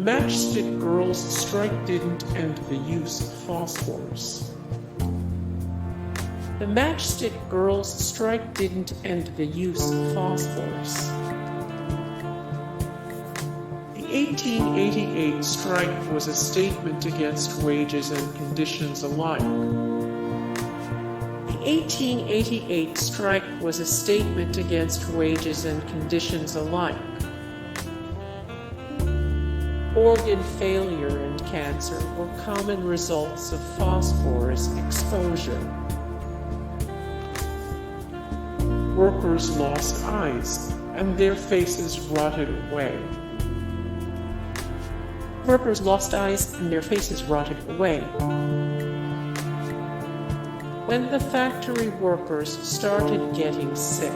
Matchstick Girls' strike didn't end the use of phosphorus. The Matchstick Girls' strike didn't end the use of phosphorus. The 1888 strike was a statement against wages and conditions alike. The 1888 strike was a statement against wages and conditions alike. Organ failure and cancer were common results of phosphorus exposure. Workers lost eyes, and their faces rotted away. Workers lost eyes, and their faces rotted away. When the factory workers started getting sick,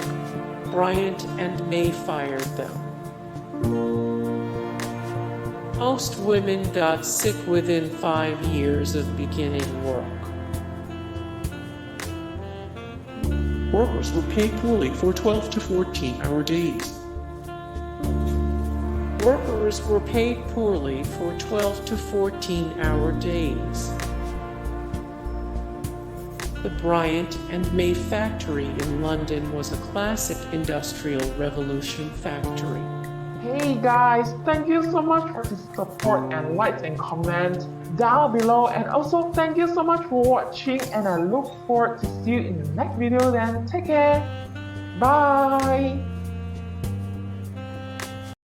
Bryant and May fired them. Most women got sick within 5 years of beginning work. Workers were paid poorly for 12 to 14-hour days. Workers were paid poorly for 12 to 14-hour days. The Bryant and May factory in London was a classic industrial revolution factory. Hey guys, thank you so much for the support and likes and comments down below, and also thank you so much for watching, and I look forward to see you in the next video. Then take care, bye.